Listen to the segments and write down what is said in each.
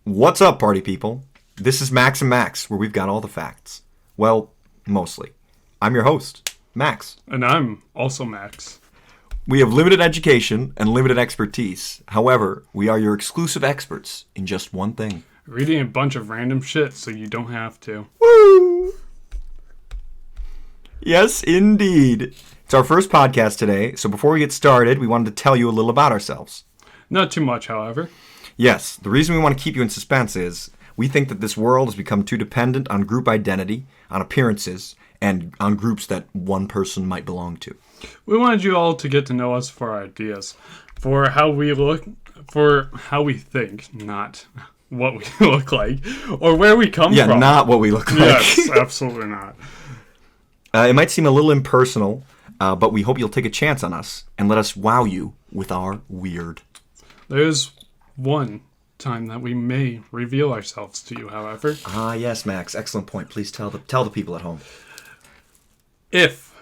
What's up, party people? This is Max&Max, where we've got all the facts. Well, mostly. I'm your host, Max. And I'm also Max. We have limited education and limited expertise. However, we are your exclusive experts in just one thing. Reading a bunch of random shit so you don't have to. Woo! Yes, indeed. It's our first podcast today, so before we get started, we wanted to tell you a little about ourselves. Not too much, however. Yes, the reason we want to keep you in suspense is we think that this world has become too dependent on group identity, on appearances, and on groups that one person might belong to. We wanted you all to get to know us for our ideas, for how we look, for how we think, not what we look like, or where we come from. Yeah, not what we look like. Yes, absolutely not. It might seem a little impersonal, but we hope you'll take a chance on us and let us wow you with our weird. There's one time that we may reveal ourselves to you, however. Ah, yes, Max. Excellent point. Please tell the people at home. If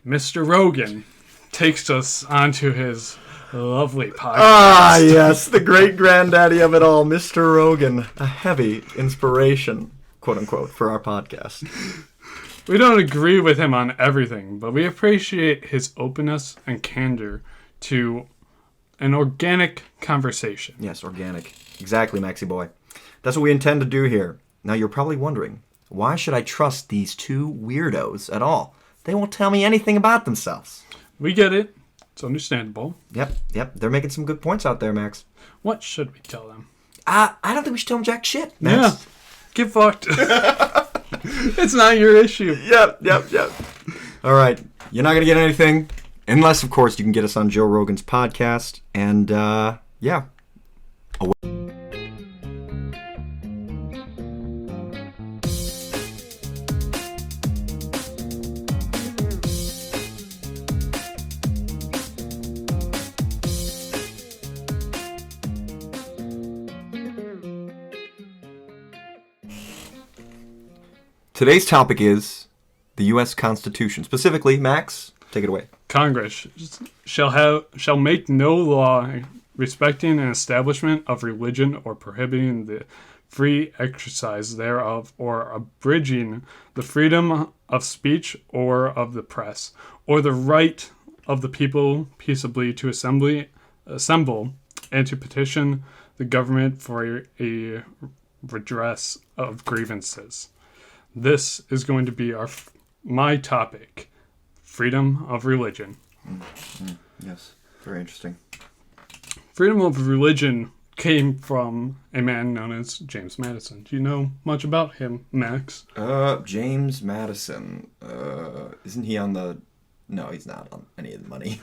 Mr. Rogan takes us onto his lovely podcast. Ah, yes, the great granddaddy of it all, Mr. Rogan. A heavy inspiration, quote unquote, for our podcast. We don't agree with him on everything, but we appreciate his openness and candor to an organic conversation. Yes, organic. Exactly, Maxie boy. That's what we intend to do here. Now, you're probably wondering, why should I trust these two weirdos at all? They won't tell me anything about themselves. We get it. It's understandable. Yep. They're making some good points out there, Max. What should we tell them? I don't think we should tell them jack shit, Max. Yeah. Get fucked. It's not your issue. Yep. All right. You're not going to get anything unless, of course, you can get us on Joe Rogan's podcast. And, yeah. Today's topic is the U.S. Constitution. Specifically, Max, take it away. Congress shall make no law respecting an establishment of religion or prohibiting the free exercise thereof or abridging the freedom of speech or of the press or the right of the people peaceably to assemble and to petition the government for a redress of grievances. This is going to be my topic, freedom of religion. Yes, very interesting. Freedom of religion came from a man known as James Madison. Do you know much about him, Max? James Madison. Isn't he on the... No, he's not on any of the money.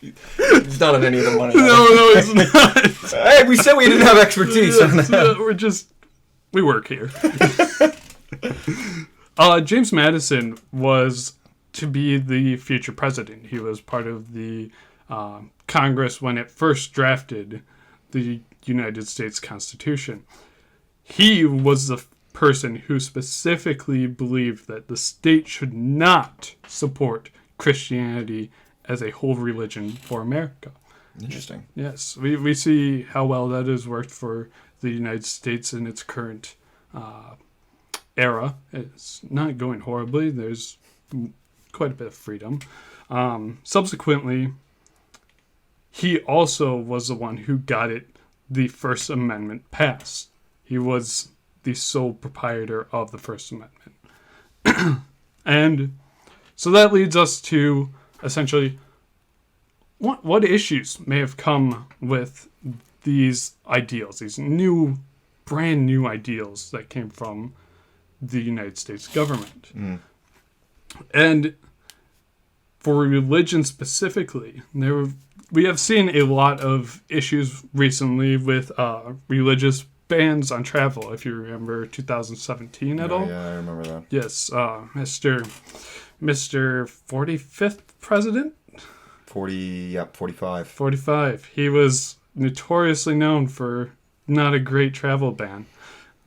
He's not on any of the money. No, he's not. Hey, we said we didn't have expertise on that. We work here. James Madison was to be the future president. He was part of the Congress when it first drafted the United States Constitution. He was the person who specifically believed that the state should not support Christianity as a whole religion for America. Interesting. Yes, we see how well that has worked for the United States in its current era. It's not going horribly. There's quite a bit of freedom. Subsequently, he also was the one who got the First Amendment passed. He was the sole proprietor of the First Amendment. And so that leads us to essentially what issues may have come with these ideals, these brand new ideals that came from the United States government. And for religion specifically, we have seen a lot of issues recently with religious bans on travel, if you remember 2017 at all. Yeah, I remember that. Yes, Mr. 45th president? 45. 45. He was notoriously known for not a great travel ban.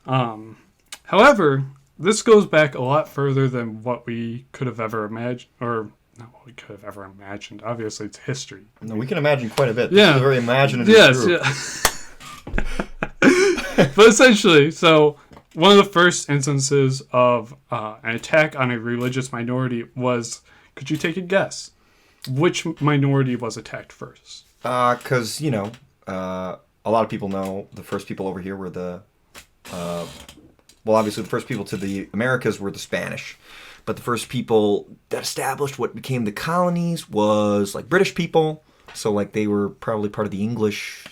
However, this goes back a lot further than what we could have ever imagined, or not what we could have ever imagined. Obviously, it's history. No, we can imagine quite a bit. Yeah. This is a very imaginative group. Yes, yeah. But essentially, so one of the first instances of an attack on a religious minority was, could you take a guess? Which minority was attacked first? Because, a lot of people know the first people over here were obviously the first people to the Americas were the Spanish. But the first people that established what became the colonies was like British people. So like they were probably part of the English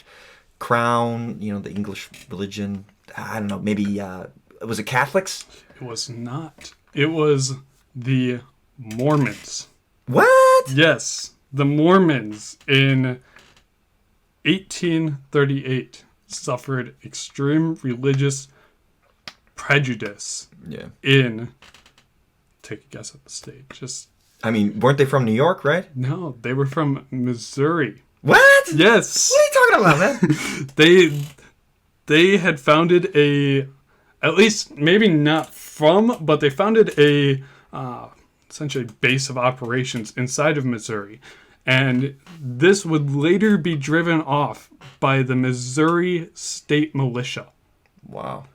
crown, the English religion. I don't know, maybe, was it Catholics? It was not. It was the Mormons. What? Yes. The Mormons in 1838 suffered extreme religious prejudice in... Take a guess at the state. Weren't they from New York, right? No, they were from Missouri. What? Yes. What are you talking about, man? They had founded at least maybe not from, but they founded essentially base of operations inside of Missouri. And this would later be driven off by the Missouri State Militia. Wow.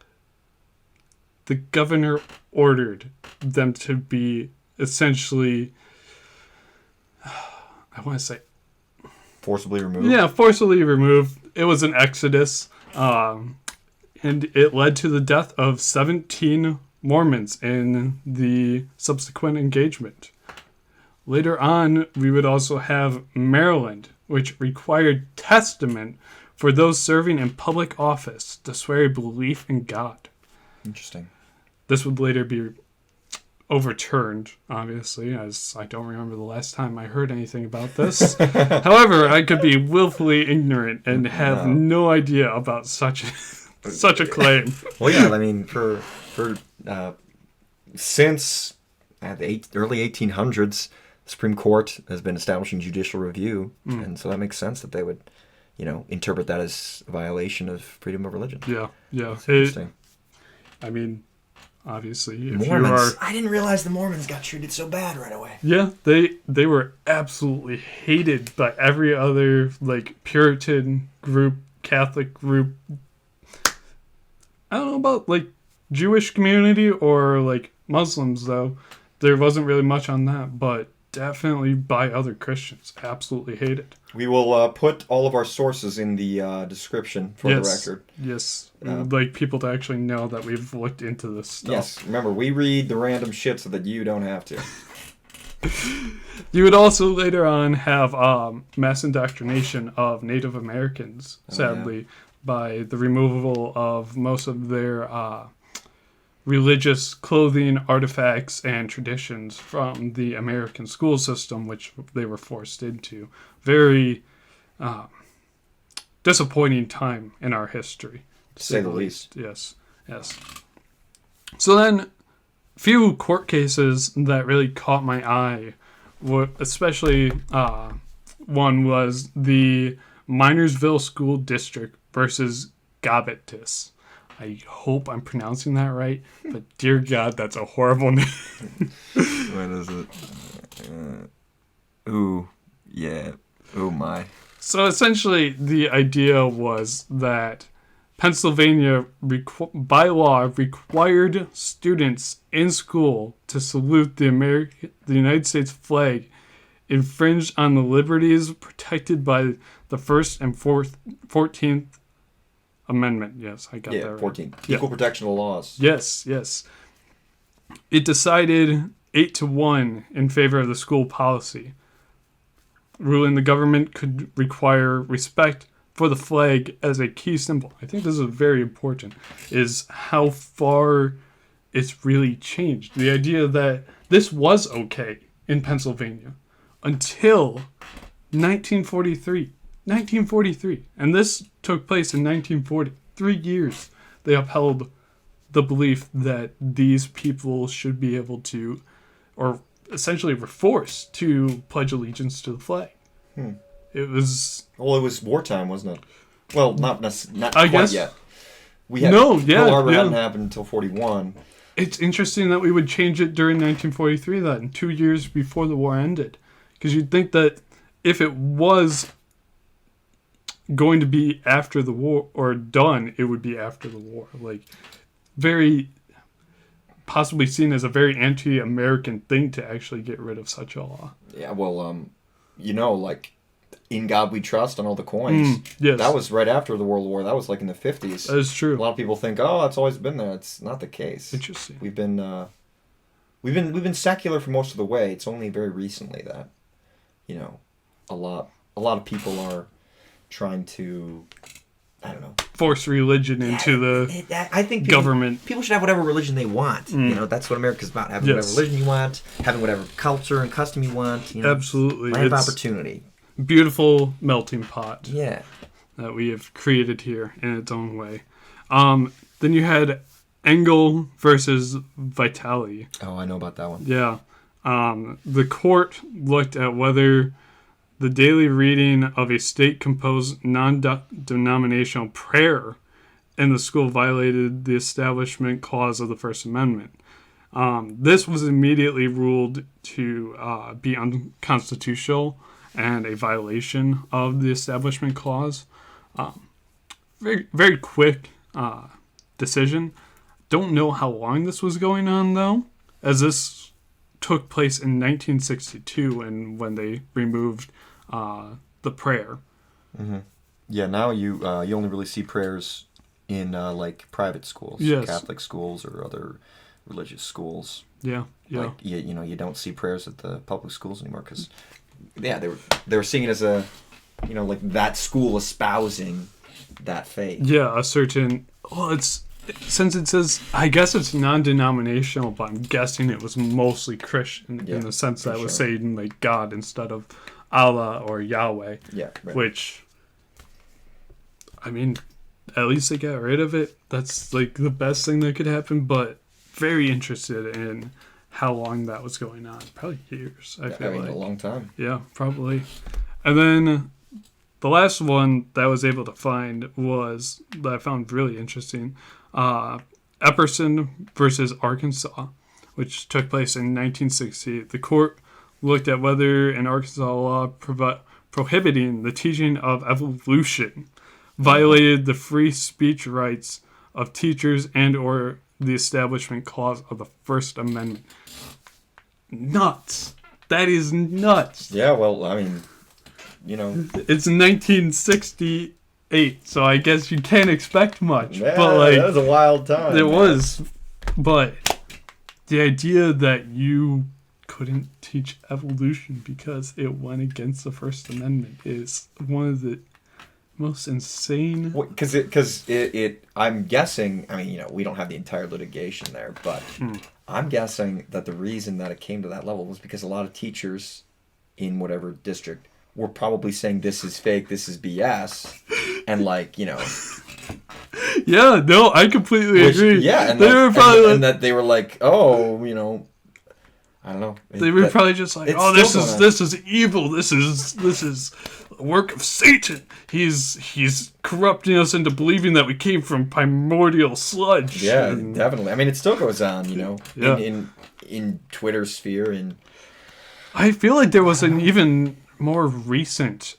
The governor ordered them to be essentially, I want to say... Forcibly removed? Yeah, forcibly removed. It was an exodus. And it led to the death of 17 Mormons in the subsequent engagement. Later on, we would also have Maryland, which required testament for those serving in public office to swear a belief in God. Interesting. This would later be overturned, obviously, as I don't remember the last time I heard anything about this. However, I could be willfully ignorant and have no idea about such a claim. Well, yeah, since the early 1800s, the Supreme Court has been establishing judicial review, and so that makes sense that they would, interpret that as a violation of freedom of religion. Yeah. That's interesting. Obviously, if Mormons. I didn't realize the Mormons got treated so bad right away. Yeah, they were absolutely hated by every other Puritan group, Catholic group. I don't know about Jewish community or Muslims though. There wasn't really much on that, but definitely by other Christians. Absolutely hated. We will put all of our sources in the description for the record. Yes. People to actually know that we've looked into this stuff. Yes. Remember, we read the random shit so that you don't have to. You would also later on have mass indoctrination of Native Americans, sadly, by the removal of most of their religious clothing, artifacts, and traditions from the American school system, which they were forced into. Very disappointing time in our history, to say the least. Yes. So then, few court cases that really caught my eye, especially one was the Minersville School District versus Gobbitis. I hope I'm pronouncing that right, but dear God, that's a horrible name. What is it? Ooh, yeah. Oh my. So essentially, the idea was that Pennsylvania, by law, required students in school to salute the United States flag, infringed on the liberties protected by the First and 14th Amendment. Yes, I got that right. 14. Equal protection of laws. Yes. It decided 8-1 in favor of the school policy, ruling the government could require respect for the flag as a key symbol. I think this is very important, is how far it's really changed. The idea that this was okay in Pennsylvania until 1943. 1943. And this took place in 1940. 3 years they upheld the belief that these people should be able to, or essentially were forced to pledge allegiance to the flag. It was... Well, it was wartime, wasn't it? Well, not I quite guess, yet. Pearl Harbor hadn't happened until 41. It's interesting that we would change it during 1943 then, 2 years before the war ended. Because you'd think that if it was going to be after the war or done, it would be after the war. Like, very possibly seen as a very anti-American thing to actually get rid of such a law. Yeah, well, like In God We Trust on all the coins. Yes. That was right after the World War. That was like in the 50s. That is true. A lot of people think, oh, it's always been there. It's not the case. Interesting. We've been secular for most of the way. It's only very recently that, a lot of people are trying to, I don't know, force religion into I think government. People should have whatever religion they want. That's what America's about. Having whatever religion you want, having whatever culture and custom you want. Absolutely. Land of opportunity. Beautiful melting pot. Yeah. That we have created here in its own way. Then you had Engel versus Vitali. Oh, I know about that one. Yeah. The court looked at whether the daily reading of a state-composed non-denominational prayer in the school violated the Establishment Clause of the First Amendment. This was immediately ruled to be unconstitutional and a violation of the Establishment Clause. Very, very quick decision. Don't know how long this was going on, though, as this took place in 1962 and when they removed the prayer. Mm-hmm. Yeah, now you only really see prayers in like private schools, yes. Catholic schools or other religious schools. Yeah. Like you don't see prayers at the public schools anymore because they were seeing it as a like that school espousing that faith. Yeah, a certain since it says, I guess it's non-denominational, but I'm guessing it was mostly Christian in the sense that it was saying like God instead of Allah or Yahweh. Yeah, right. Which, I mean, at least they got rid of it. That's like the best thing that could happen, but very interested in how long that was going on. Probably years, I feel like. A long time. Yeah, probably. And then the last one that I was able to find was, that I found really interesting, Epperson versus Arkansas, which took place in 1960. The court looked at whether an Arkansas law prohibiting the teaching of evolution violated the free speech rights of teachers and or the Establishment Clause of the First Amendment. Nuts. That is nuts. Yeah, well, I mean, It's 1968, so I guess you can't expect much. Yeah, but that was a wild time. It was. But the idea that you couldn't teach evolution because it went against the First Amendment is one of the most insane. Because I'm guessing, I mean, we don't have the entire litigation there, but I'm guessing that the reason that it came to that level was because a lot of teachers in whatever district were probably saying this is fake, this is BS, and Yeah, no, I completely agree. Yeah, and they were probably and that they were like, oh, I don't know. They were probably just like, oh, this is evil. This is a work of Satan. He's corrupting us into believing that we came from primordial sludge. Yeah, definitely. I mean, it still goes on, Yeah. in Twitter sphere, and I feel like there was an even more recent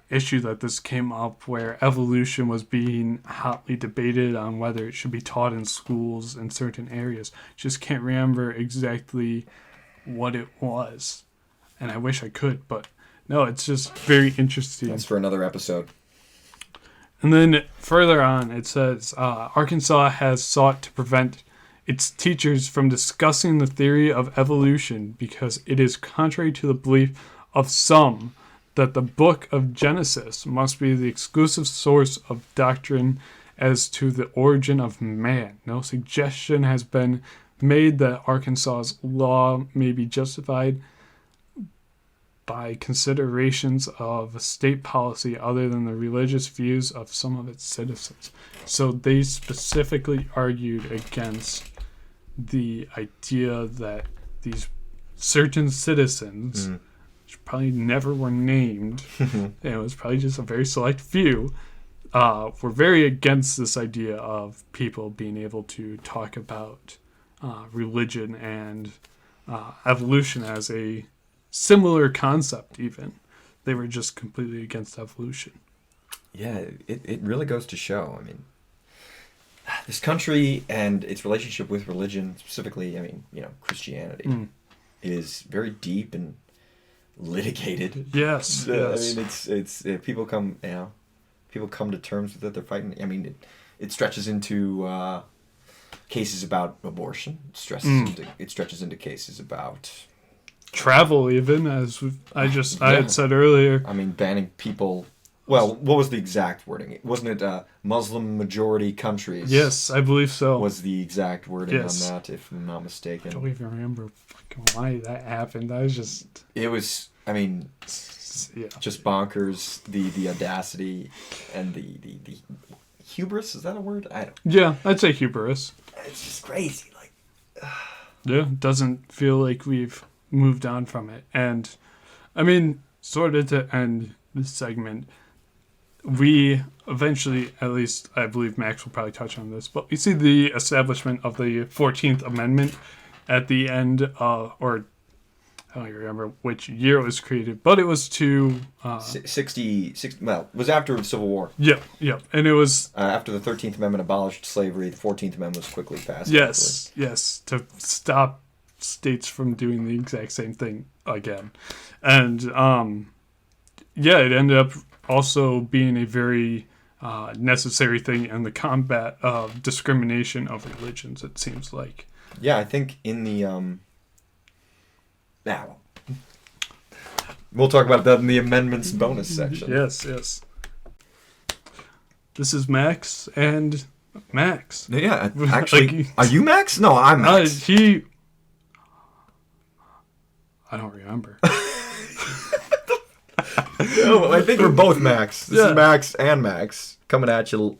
issue that this came up where evolution was being hotly debated on whether it should be taught in schools in certain areas. Just can't remember exactly what it was, and I wish I could, but no, it's just very interesting. That's for another episode. And then further on, it says Arkansas has sought to prevent its teachers from discussing the theory of evolution because it is contrary to the belief of some that the book of Genesis must be the exclusive source of doctrine as to the origin of man. No suggestion has been made that Arkansas's law may be justified by considerations of state policy other than the religious views of some of its citizens. So they specifically argued against the idea that these certain citizens, which probably never were named, and it was probably just a very select few, were very against this idea of people being able to talk about religion and evolution as a similar concept even. They were just completely against evolution. Yeah, it really goes to show. I mean, this country and its relationship with religion, specifically, I mean, Christianity, is very deep and litigated. Yes, I yes. mean, it's people come, people come to terms with it. They're fighting. I mean, it stretches into cases about abortion. It stretches into cases about Travel, even, as I had said earlier. I mean, banning people. Well, what was the exact wording? Wasn't it Muslim majority countries? Yes, I believe so. Was the exact wording Yes. on that, if I'm not mistaken. I don't even remember fucking why that happened. I was just... It was, I mean, Yeah. just bonkers. The audacity and the hubris, is that a word? I don't. Yeah, I'd say hubris. It's just crazy. Like, Yeah, doesn't feel like we've moved on from it. And, I mean, sort of to end this segment, we eventually, at least I believe Max will probably touch on this, but we see the establishment of the 14th Amendment at the end, or I don't even remember which year it was created, but it was to... 60, well, it was after the Civil War. Yep, and it was... After the 13th Amendment abolished slavery, the 14th Amendment was quickly passed. Yes, to stop states from doing the exact same thing again. And, it ended up also being a very necessary thing in the combat of discrimination of religions, it seems like. Yeah, I think in the... Now, we'll talk about that in the amendments bonus section. Yes. This is Max and Max. Yeah, actually, are you Max? No, I'm Max. I don't remember. No, I think we're both Max. This is Max and Max coming at you.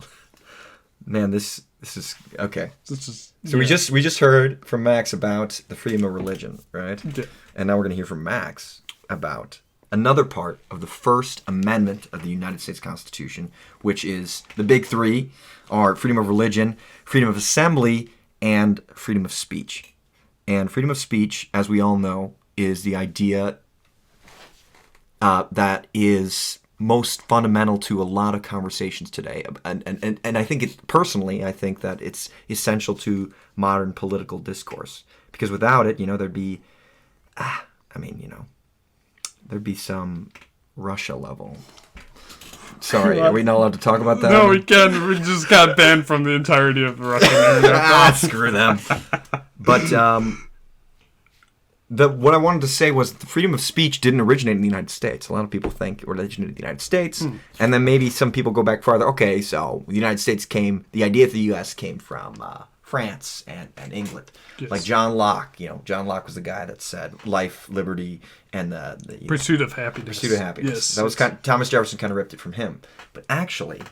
Man, this is okay. So we just heard from Max about the freedom of religion, right? Yeah. And now we're going to hear from Max about another part of the First Amendment of the United States Constitution, which is the big three are freedom of religion, freedom of assembly, and freedom of speech. And freedom of speech, as we all know, is the idea that is most fundamental to a lot of conversations today. And I think I think that it's essential to modern political discourse. Because without it, there'd be, there'd be some Russia level. Sorry, are we not allowed to talk about that? No, we can. We just got banned from the entirety of the Russian internet. Screw them. But what I wanted to say was the freedom of speech didn't originate in the United States. A lot of people think it originated in the United States. And then maybe some people go back farther. Okay, so the United States the idea of the U.S. came from France and England. Yes. Like John Locke. John Locke was the guy that said life, liberty, and the pursuit of happiness. Pursuit of happiness. Yes. That was Thomas Jefferson kind of ripped it from him. But actually,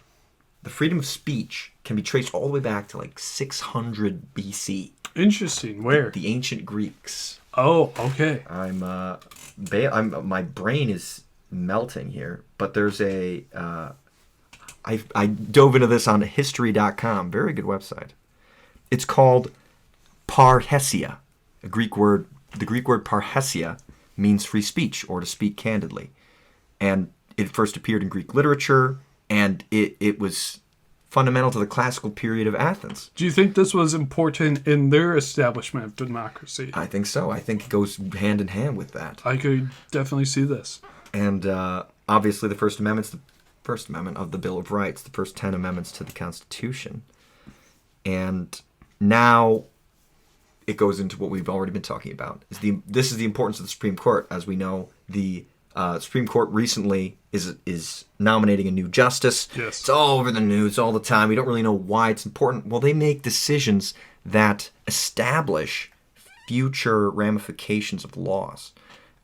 the freedom of speech can be traced all the way back to like 600 B.C. Interesting. Where? The ancient Greeks. Oh, okay. My brain is melting here, but there's I dove into this on history.com, very good website. It's called parrhesia, the Greek word parrhesia means free speech or to speak candidly. And it first appeared in Greek literature, and it was fundamental to the classical period of Athens. Do you think this was important in their establishment of democracy? I think so. I think it goes hand in hand with that. I could definitely see this. And obviously the First Amendment's the First Amendment of the Bill of Rights, the first 10 amendments to the Constitution. And now it goes into what we've already been talking about. This is the importance of the Supreme Court. As we know, the Supreme Court recently is nominating a new justice. Yes. It's all over the news all the time. We don't really know why it's important. Well, they make decisions that establish future ramifications of laws.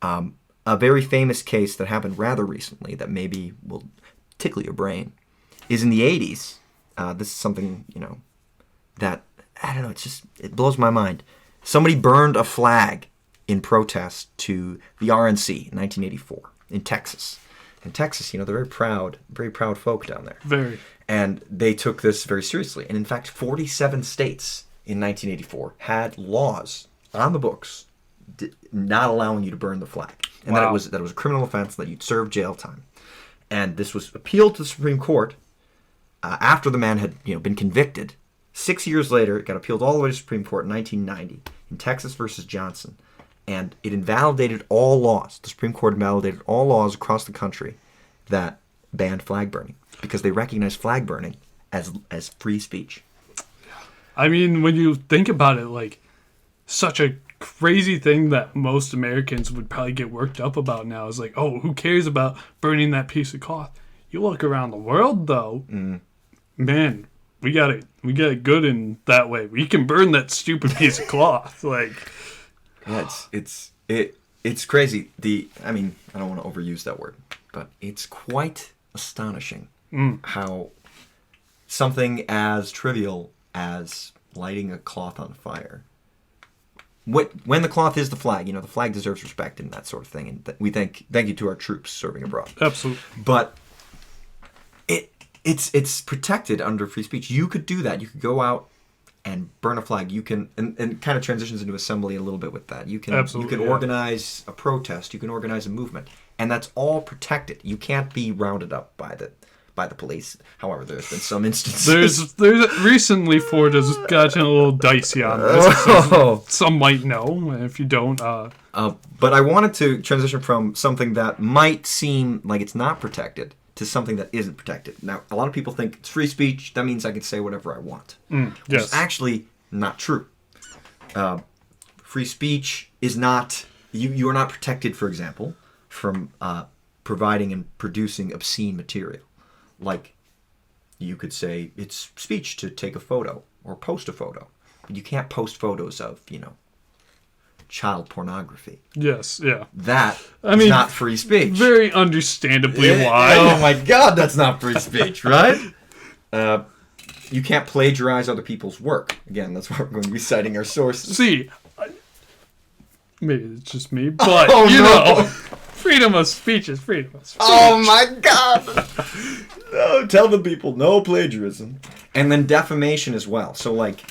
A very famous case that happened rather recently that maybe will tickle your brain is in the 80s. This is something, that, I don't know, it blows my mind. Somebody burned a flag in protest to the RNC in 1984 in Texas. In Texas, they're very proud folk down there. Very. And they took this very seriously. And in fact, 47 states in 1984 had laws on the books not allowing you to burn the flag. And that it was a criminal offense, that you'd serve jail time. And this was appealed to the Supreme Court after the man had been convicted. 6 years later, it got appealed all the way to the Supreme Court in 1990 in Texas versus Johnson. And it invalidated all laws. The Supreme Court invalidated all laws across the country that banned flag burning because they recognized flag burning as free speech. I mean, when you think about it, like, such a crazy thing that most Americans would probably get worked up about now is like, oh, who cares about burning that piece of cloth? You look around the world, though, man, we got it good in that way. We can burn that stupid piece of cloth. Like, yeah, it's crazy. I mean, I don't want to overuse that word, but it's quite astonishing how something as trivial as lighting a cloth on fire. When the cloth is the flag, the flag deserves respect and that sort of thing. And we thank you to our troops serving abroad. Absolutely. But it's protected under free speech. You could do that. You could go out and burn a flag. You can, and kind of transitions into assembly a little bit with that. You can organize a protest. You can organize a movement. And that's all protected. You can't be rounded up by the police. However, there's been some instances. There's recently Ford has gotten a little dicey on this. Some might know. If you don't, but I wanted to transition from something that might seem like it's not protected to something that isn't protected. Now, a lot of people think it's free speech. That means I can say whatever I want. Yes. Which is actually not true. Free speech is not. You are not protected, for example, from providing and producing obscene material. Like, you could say it's speech to take a photo or post a photo. But you can't post photos of, child pornography. Yes, yeah. That is not free speech. Very understandably why. Oh my God, that's not free speech, right? You can't plagiarize other people's work. Again, that's why we're going to be citing our sources. See, maybe it's just me, but, freedom of speech is freedom of speech. Oh my God! No, tell the people, no plagiarism. And then defamation as well. So, like,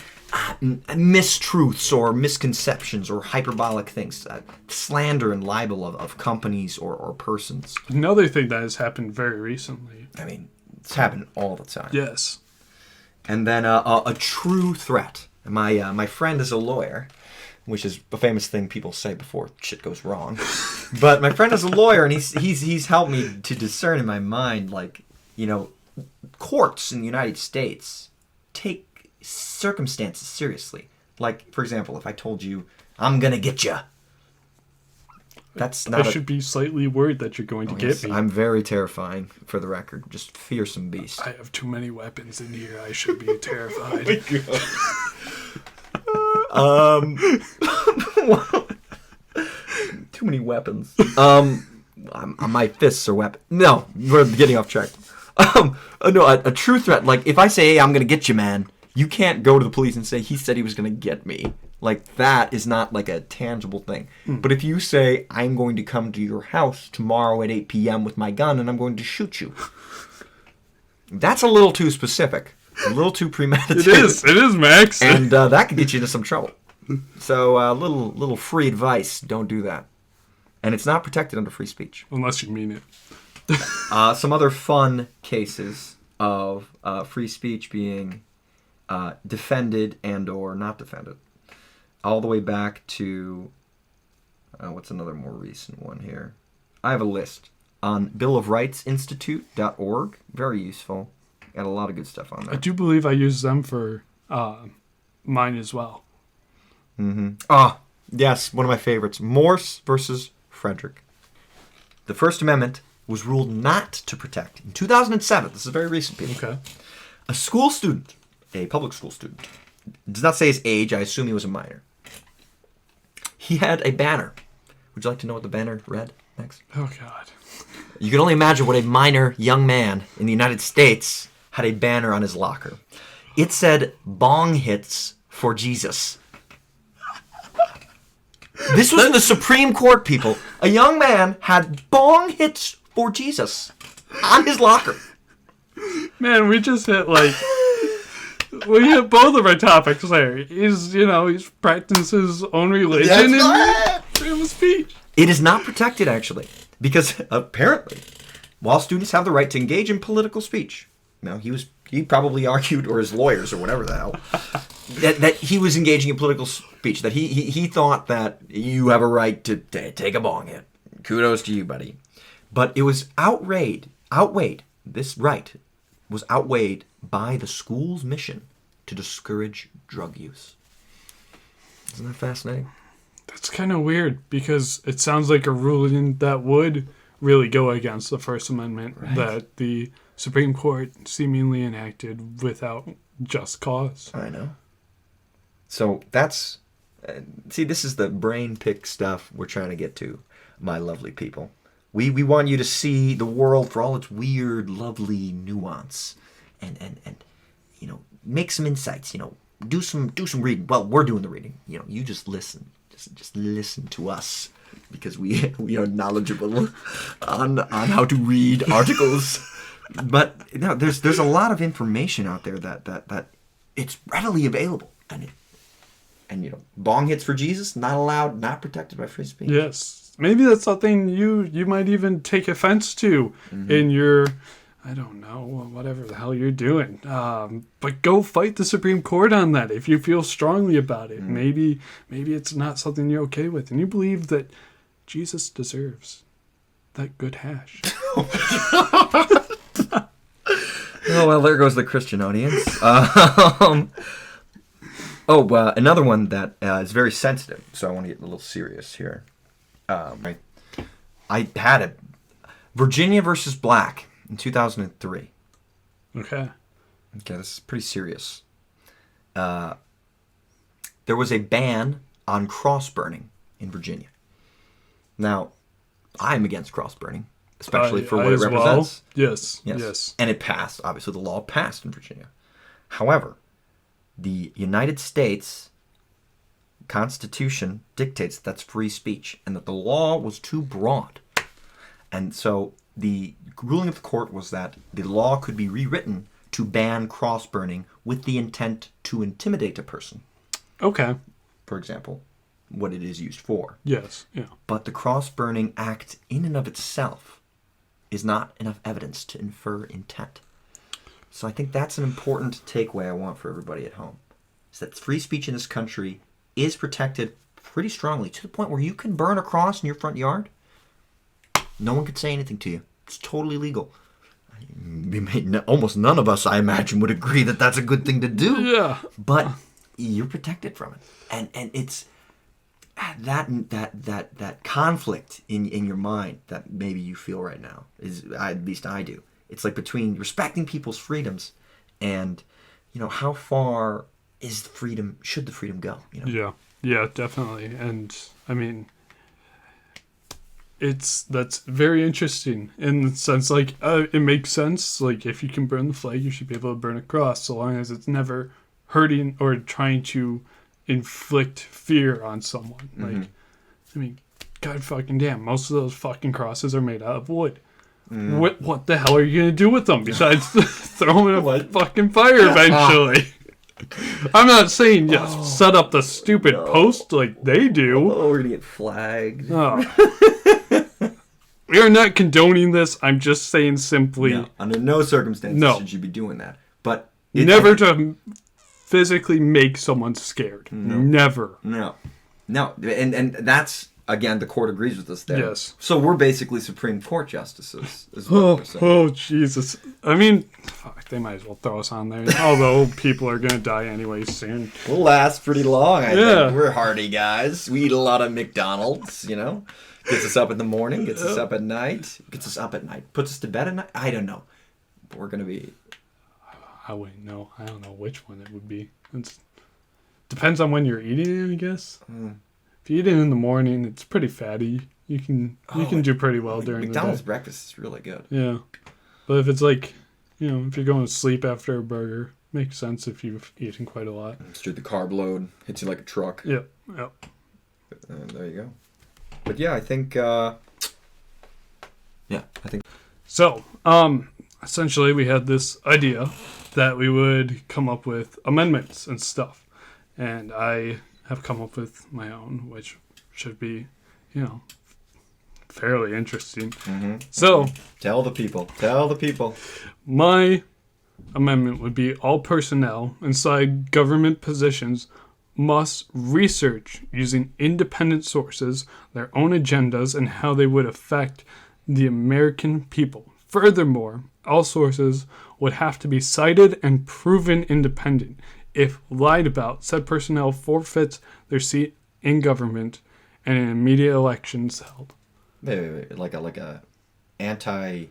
mistruths or misconceptions or hyperbolic things. Slander and libel of companies or persons. Another thing that has happened very recently. I mean, it's happened all the time. Yes. And then a true threat. My friend is a lawyer, which is a famous thing people say before shit goes wrong. But my friend is a lawyer, and he's helped me to discern in my mind, like, courts in the United States take circumstances seriously. Like, for example, if I told you, I'm gonna get you. That's not. I should be slightly worried that you're going to get me. I'm very terrifying, for the record. Just fearsome beast. I have too many weapons in here. I should be terrified. Oh my God. Too many weapons. My fists are weapons. No, we're getting off track. No, a true threat. Like, if I say, hey, I'm going to get you, man, you can't go to the police and say, he said he was going to get me. Like, that is not, like, a tangible thing. But if you say, I'm going to come to your house tomorrow at 8 p.m. with my gun and I'm going to shoot you, that's a little too specific. A little too premeditated. It is, Max. And that could get you into some trouble. So, little free advice, don't do that. And it's not protected under free speech. Unless you mean it. Some other fun cases of free speech being defended and or not defended. All the way back to, what's another more recent one here? I have a list on billofrightsinstitute.org. Very useful. Got a lot of good stuff on there. I do believe I use them for mine as well. Mm-hmm. Yes, one of my favorites. Morse versus Frederick. The First Amendment was ruled not to protect. In 2007, this is very recent, people. Okay. A school student, a public school student, does not say his age, I assume he was a minor. He had a banner. Would you like to know what the banner read next? Oh, God. You can only imagine what a minor young man in the United States had a banner on his locker. It said, "Bong hits for Jesus." This was in the Supreme Court, people. A young man had bong hits for Jesus on his locker. Man, we just hit, like... we hit both of our topics there. He's practicing his own religion and freedom of speech. It is not protected, actually, because apparently while students have the right to engage in political speech. Now, he probably argued, or his lawyers, or whatever the hell, that he was engaging in political speech, that he thought that you have a right to take a bong hit. Kudos to you, buddy. But it was outweighed, this right was outweighed by the school's mission to discourage drug use. Isn't that fascinating? That's kind of weird, because it sounds like a ruling that would really go against the First Amendment, Right. that the Supreme Court seemingly enacted without just cause. I know. So that's... see, this is the brain pick stuff we're trying to get to, my lovely people. We want you to see the world for all its weird, lovely nuance. And make some insights, do some reading. Well, we're doing the reading. You just listen. Just listen to us, because we are knowledgeable on how to read articles. But there's a lot of information out there that it's readily available, and bong hits for Jesus, not allowed, not protected by free speech. Yes, maybe that's something you might even take offense to in your, I don't know, whatever the hell you're doing. But go fight the Supreme Court on that if you feel strongly about it. Maybe it's not something you're okay with, and you believe that Jesus deserves that good hash. Oh, well, there goes the Christian audience. Another one that is very sensitive, so I want to get a little serious here. I had it. Virginia versus Black in 2003. Okay. Okay, this is pretty serious. There was a ban on cross burning in Virginia. Now, I'm against cross burning, especially for what it represents. Well. Yes. And it passed. Obviously, the law passed in Virginia. However, the United States Constitution dictates that's free speech, and that the law was too broad. And so the ruling of the court was that the law could be rewritten to ban cross burning with the intent to intimidate a person. Okay. For example, what it is used for. Yes. Yeah. But the cross burning act in and of itself is not enough evidence to infer intent. So I think that's an important takeaway I want for everybody at home. Is that free speech in this country is protected pretty strongly, to the point where you can burn a cross in your front yard. No one could say anything to you. It's totally legal. Almost none of us, I imagine, would agree that that's a good thing to do. Yeah. But you're protected from it. And it's that conflict in your mind that maybe you feel right now, at least I do. It's like between respecting people's freedoms and, how far should the freedom go? Yeah, definitely. And I mean, that's very interesting in the sense, like, it makes sense. Like, if you can burn the flag, you should be able to burn a cross, so long as it's never hurting or trying to inflict fear on someone. Mm-hmm. Like, I mean, God fucking damn, most of those fucking crosses are made out of wood. What the hell are you gonna do with them besides throw them in a fucking fire eventually? I'm not saying set up the stupid post like they do. Oh, we're gonna get flagged. Oh. We are not condoning this. I'm just saying simply, No, under no circumstances should you be doing that. But never to physically make someone scared. No. Never. No, and that's, again, the court agrees with us there. Yes. So we're basically Supreme Court justices, is what we're saying. Oh, Jesus. I mean, fuck, they might as well throw us on there. Although people are going to die anyway soon. We'll last pretty long, I think. We're hardy guys. We eat a lot of McDonald's, Gets us up in the morning, gets us up at night. Gets us up at night. Puts us to bed at night. I don't know. But we're going to be... I wouldn't know. I don't know which one it would be. It depends on when you're eating it, I guess. If you eat it in the morning, it's pretty fatty. You can do pretty well during McDonald's the day. breakfast is really good. Yeah. But if it's like, if you're going to sleep after a burger, makes sense if you've eaten quite a lot. Straight the carb load. Hits you like a truck. Yep. And there you go. But yeah, I think... So, essentially we had this idea that we would come up with amendments and stuff. And I have come up with my own, which should be, fairly interesting. Mm-hmm. So, Tell the people. Tell the people. my amendment would be all personnel inside government positions must research using independent sources their own agendas and how they would affect the American people. Furthermore, all sources would have to be cited and proven independent. If lied about, said personnel forfeits their seat in government and an immediate election is held. Wait. Like a anti-lying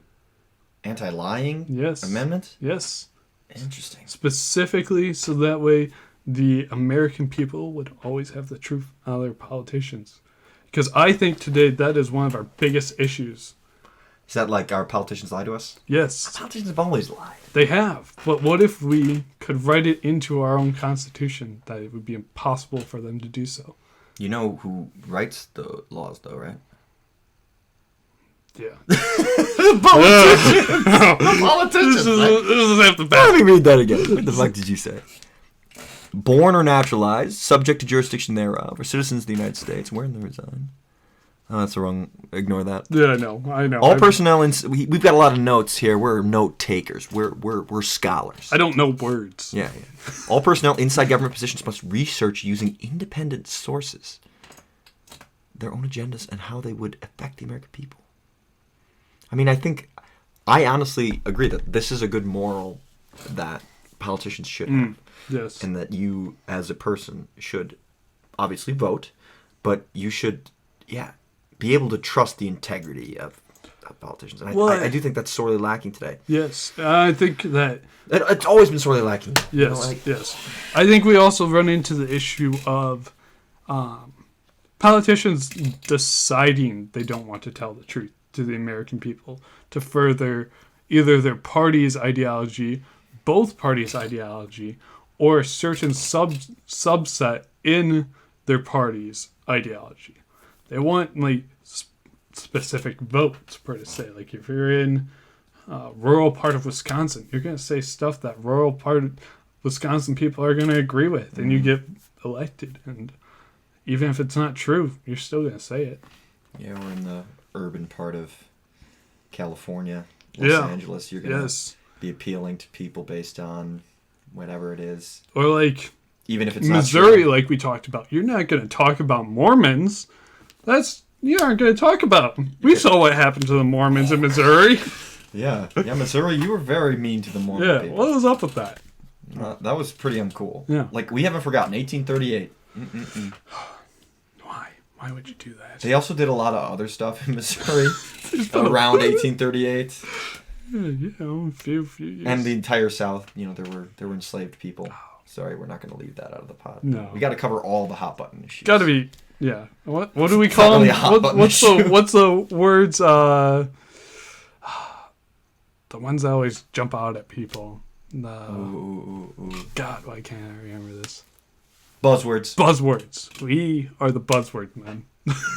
Yes. amendment? Yes. Interesting. Specifically so that way the American people would always have the truth out of their politicians. Because I think today that is one of our biggest issues. Is that like our politicians lie to us? Yes. Politicians have always lied. They have. But what if we could write it into our own constitution that it would be impossible for them to do so? You know who writes the laws, though, right? Yeah. Politicians! The politicians! This is half the Let battle. me read that again. What the fuck did you say? Born or naturalized, subject to jurisdiction thereof, or citizens of the United States, wherein they reside. Oh, that's the wrong. Ignore that. Yeah, I know. All personnel, we've got a lot of notes here. We're note takers. We're scholars. I don't know words. Yeah. All personnel inside government positions must research using independent sources their own agendas and how they would affect the American people. I mean, I honestly agree that this is a good moral that politicians should have. Yes. And that you, as a person, should obviously vote, but you should, be able to trust the integrity of politicians. And I do think that's sorely lacking today. Yes. I think that... It's always been sorely lacking. Yes, yes. I think we also run into the issue of politicians deciding they don't want to tell the truth to the American people to further either their party's ideology, both parties' ideology, or a certain subset in their party's ideology. They want specific votes, per se. Like if you're in rural part of Wisconsin, you're going to say stuff that rural part of Wisconsin people are going to agree with, and you get elected. And even if it's not true, you're still going to say it. Yeah, we're in the urban part of California, Los Angeles. You're going to be appealing to people based on whatever it is. Or like even if it's Missouri, not true. like we talked about. You're not going to talk about Mormons. You aren't going to talk about them. We saw what happened to the Mormons in Missouri. Yeah, Missouri, you were very mean to the Mormon people. What was up with that? That was pretty uncool. Yeah. Like, we haven't forgotten, 1838. Why would you do that? They also did a lot of other stuff in Missouri around 1838. A few years. And the entire South, there were enslaved people. Sorry, we're not going to leave that out of the pot. No. We got to cover all the hot button issues. Got to be, yeah. What do we call them? What's the words? The ones that always jump out at people. God, why can't I remember this? Buzzwords. Buzzwords. We are the buzzword men.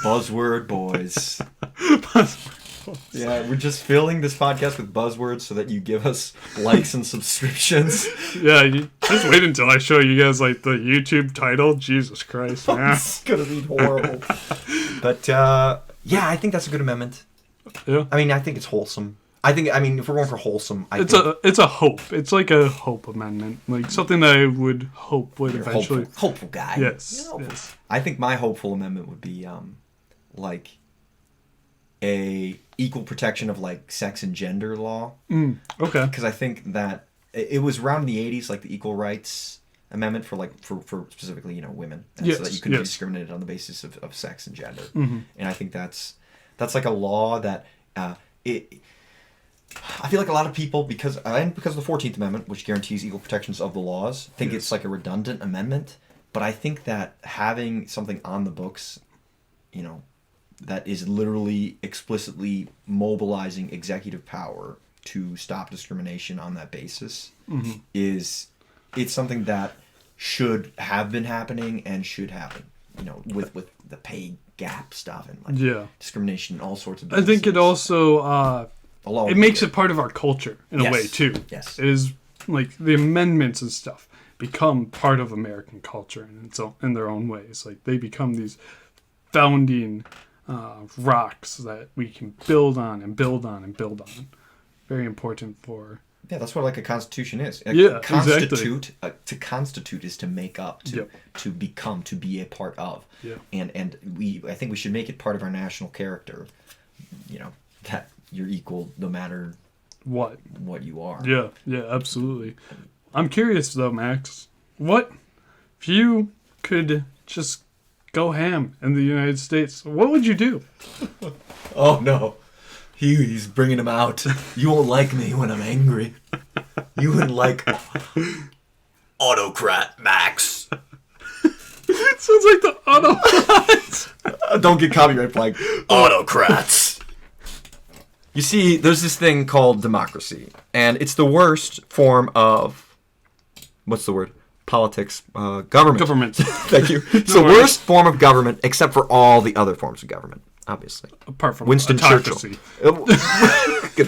Buzzword boys. Buzzword boys. Yeah, we're just filling this podcast with buzzwords so that you give us likes and subscriptions. Yeah, you just wait until I show you guys the YouTube title. Jesus Christ, man. It's gonna be horrible. But I think that's a good amendment. Yeah. I mean, I think it's wholesome. If we're going for wholesome, it's a hope. It's like a hope amendment, like something that I would hope would eventually. Hopeful guy. Yes. Yes. I think my hopeful amendment would be like a equal protection of sex and gender law. Okay. Because I think that it was around in the 80s, like the Equal Rights Amendment for specifically women, and so that you couldn't be discriminated on the basis of sex and gender. Mm-hmm. And I think that's like a law that I feel like a lot of people, because of the 14th Amendment, which guarantees equal protections of the laws, think it's like a redundant amendment. But I think that having something on the books, that is literally explicitly mobilizing executive power to stop discrimination on that basis it's something that should have been happening and should happen, with the pay gap stuff and discrimination in all sorts of businesses. I think it also it makes it part of our culture in a way too. Yes. It is like the amendments and stuff become part of American culture in their own ways. Like they become these founding rocks that we can build on and build on and build on. Very important for... Yeah, that's what like a constitution is. Yeah, constitute, to constitute is to make up, Yep. to become, to be a part of. Yeah. And I think we should make it part of our national character. You know, that you're equal no matter What? what you are. Yeah, absolutely. I'm curious though, Max. What if you could just go ham in the United States? What would you do? Oh no. He's bringing him out. You won't like me when I'm angry. You wouldn't like Autocrat Max. It sounds like the auto. Don't get copyright flag. Autocrats. You see, there's this thing called democracy, and it's the worst form of, what's the word? Politics, government. Government. Thank you. It's the worst form of government, except for all the other forms of government, obviously. Apart from Winston autocracy. Churchill.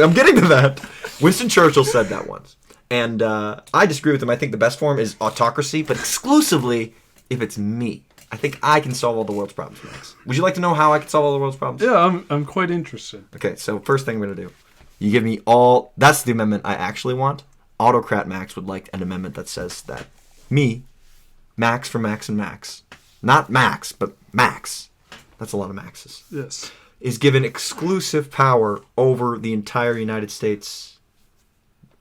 I'm getting to that. Winston Churchill said that once. And I disagree with him. I think the best form is autocracy, but exclusively if it's me. I think I can solve all the world's problems, Max. Would you like to know how I can solve all the world's problems? Yeah, I'm quite interested. Okay, so first thing I'm going to do. You give me all... That's the amendment I actually want. Autocrat Max would like an amendment that says that me, Max for Max&Max, not Max, but Max, that's a lot of Maxes, Yes. is given exclusive power over the entire United States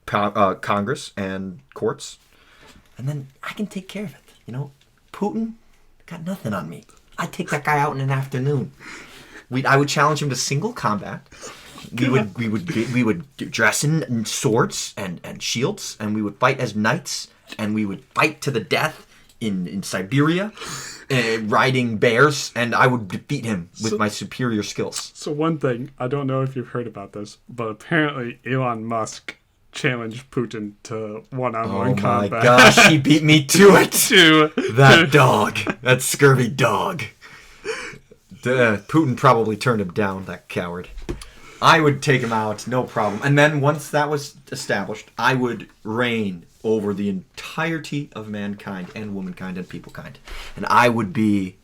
Congress and courts. And then I can take care of it. You know, Putin got nothing on me. I'd take that guy out in an afternoon. I would challenge him to single combat. We would dress in swords and shields, and we would fight as knights, and we would fight to the death in Siberia, riding bears, and I would defeat him with my superior skills. So one thing, I don't know if you've heard about this, but apparently Elon Musk challenged Putin to one-on-one combat. Oh my gosh, he beat me to it! to That dog. That scurvy dog. Putin probably turned him down, that coward. I would take him out, no problem. And then once that was established, I would reign over the entirety of mankind and womankind and peoplekind. And I would be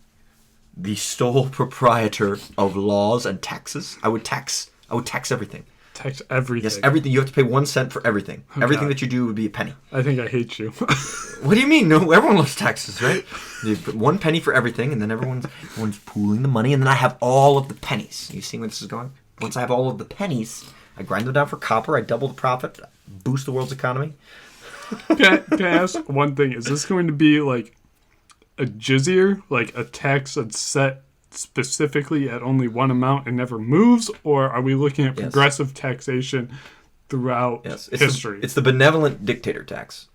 the sole proprietor of laws and taxes. I would tax everything. Tax everything. Yes, everything. You have to pay 1 cent for everything. Oh, everything God. that you do would be a penny. I think I hate you. What do you mean? No, everyone loves taxes, right? You put 1 penny for everything, and then everyone's pooling the money, and then I have all of the pennies. You see where this is going? Once I have all of the pennies, I grind them down for copper, I double the profit, boost the world's economy. Can I ask one thing? Is this going to be like a jizya, like a tax that's set specifically at only one amount and never moves, or are we looking at progressive taxation throughout history? It's the benevolent dictator tax.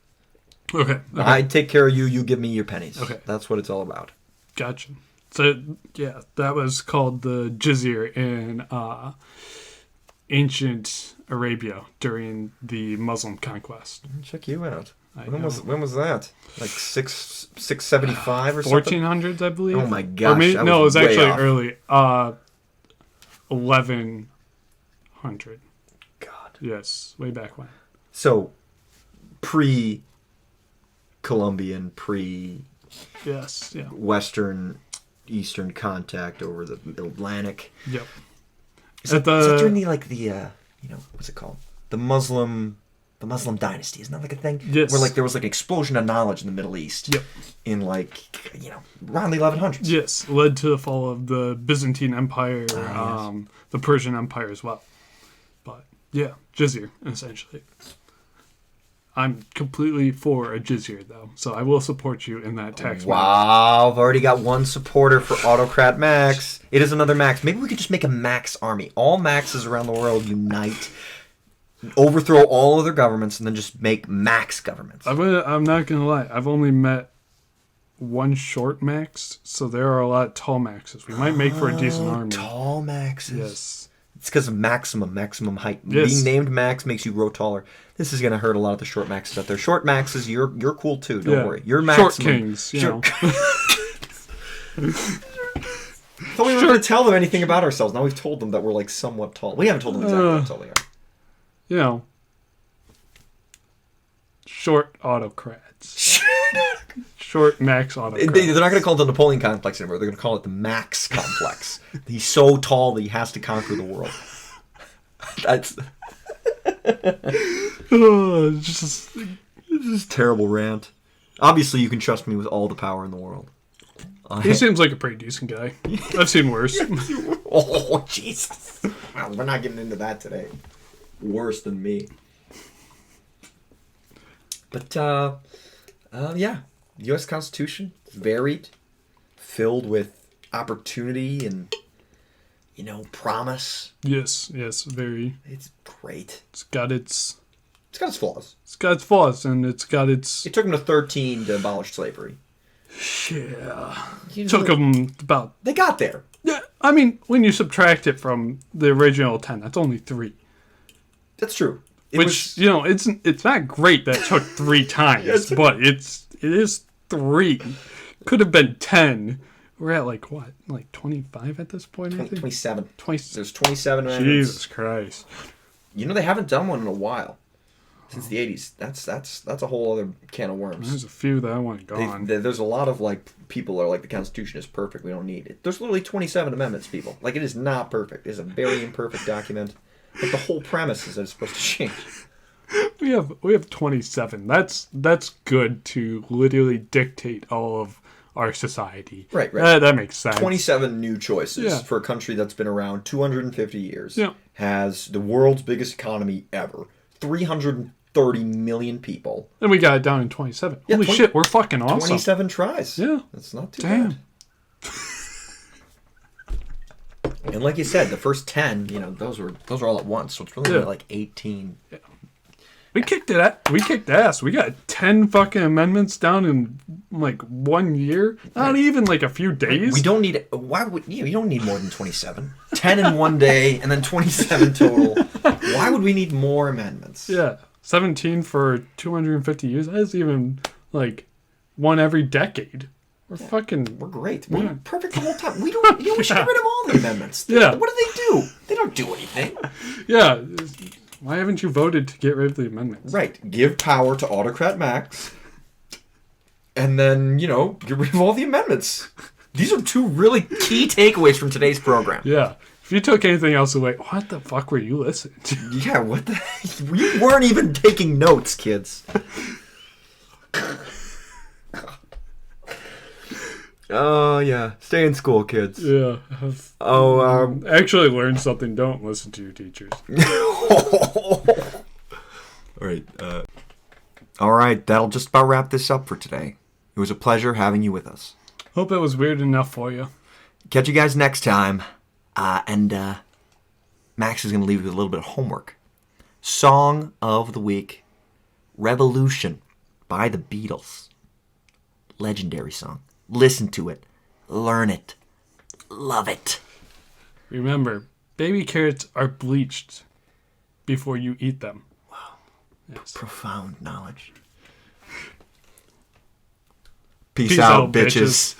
Okay. I take care of you, you give me your pennies. Okay. That's what it's all about. Gotcha. So, yeah, that was called the jizya in ancient Arabia during the Muslim conquest. Check you out. I When know. was that? Like 675 or something? 1400s, I believe. Oh my gosh, Or maybe, I no, it was was way actually off. early. 1100. God. Yes, way back when. So, pre-Columbian, Yes, yeah. Western, Eastern contact over the Atlantic. Yep. Is that during the what's it called? The Muslim dynasty, isn't that like a thing? Yes. Where like there was like an explosion of knowledge in the Middle East. Yep. In around the 1100s. Yes, led to the fall of the Byzantine Empire, Yes. the Persian Empire as well. But yeah, jizya essentially. I'm completely for a jizya though, so I will support you in that tax. Wow, I've already got one supporter for Autocrat Max. It is another Max. Maybe we could just make a Max army. All Maxes around the world unite, overthrow all other governments, and then just make Max governments. I'm not gonna lie. I've only met one short Max, so there are a lot of tall Maxes. We might make for a decent army. Tall Maxes. Yes. It's because of maximum height. Yes. Being named Max makes you grow taller. This is going to hurt a lot of the short Maxes out there. Short Maxes, you're cool too. Don't worry. You're maximum. Short kings, you know. Thought we weren't going to tell them anything about ourselves. Now we've told them that we're like somewhat tall. We haven't told them exactly how tall we are. You know, short autocrats. Short Max Autocrat. They're not going to call it the Napoleon complex anymore. They're going to call it the Max complex. He's so tall that he has to conquer the world. That's Just this is a terrible rant. Obviously, you can trust me with all the power in the world. he seems like a pretty decent guy. I've seen worse. Oh, Jesus. Well, we're not getting into that today. Worse than me. But, yeah. The U.S. Constitution is varied, filled with opportunity and, promise. Yes, very. It's great. It's got its flaws. It's got its flaws, and it's got its. It took them to 13 to abolish slavery. Yeah. Took them about. They got there. Yeah, I mean, when you subtract it from the original 10, that's only 3. That's true. It's not great that it took 3 times, Yes. but it is 3. Could have been 10. We're at like 25 at this point, I think? 27. 20. There's 27 amendments. Jesus Christ. They haven't done one in a while. Since the 80s. That's a whole other can of worms. There's a few that I want gone. There's a lot of people are like, the Constitution is perfect, we don't need it. There's literally 27 amendments, people. Like, it is not perfect. It's a very imperfect document. But the whole premise is that it's supposed to change. We have 27. That's good to literally dictate all of our society. Right. That makes sense. 27 new choices Yeah. for a country that's been around 250 years. Yeah. Has the world's biggest economy ever. 330 million people. And we got it down in 27. Yeah, Holy shit, we're fucking awesome. 27 tries. Yeah. That's not too Damn. bad. And like you said, the first 10, those are all at once. So it's really only like 18. We kicked ass. We got 10 fucking amendments down in like 1 year. Not even like a few days. We don't need. Why would you don't need more than 27? 10 in one day, and then 27 total. Why would we need more amendments? Yeah, 17 for 250 years. That's even like one every decade. We're great. Yeah. We're perfect the whole time. We don't. We should get rid of all the amendments. Yeah. What do they do? They don't do anything. Yeah. Why haven't you voted to get rid of the amendments? Right. Give power to Autocrat Max, and then get rid of all the amendments. These are 2 really key takeaways from today's program. Yeah. If you took anything else away, what the fuck were you listening to? Yeah. What the? You weren't even taking notes, kids. Oh, yeah. Stay in school, kids. Yeah. Actually learn something. Don't listen to your teachers. All right. That'll just about wrap this up for today. It was a pleasure having you with us. Hope it was weird enough for you. Catch you guys next time. And Max is going to leave you with a little bit of homework. Song of the week, Revolution by the Beatles. Legendary song. Listen to it. Learn it. Love it. Remember, baby carrots are bleached before you eat them. Wow. Yes. Profound knowledge. Peace out, bitches.